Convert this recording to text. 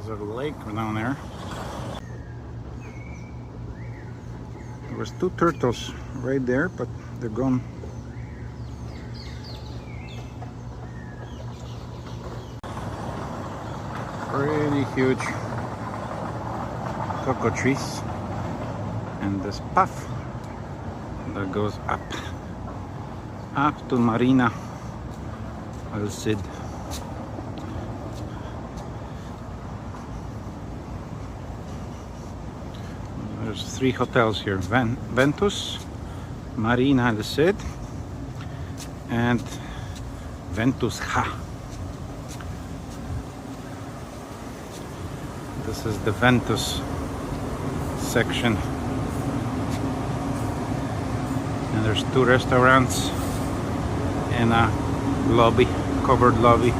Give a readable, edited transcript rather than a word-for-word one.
There's a lake down there. There was 2 turtles right there, but they're gone. Pretty huge cocoa trees, and this path that goes up to Marina El Sid. There's 3 hotels here: Ventus, Marina El Sid, and Ventus Ha. This is the Ventus section, and there's 2 restaurants and a lobby, covered lobby.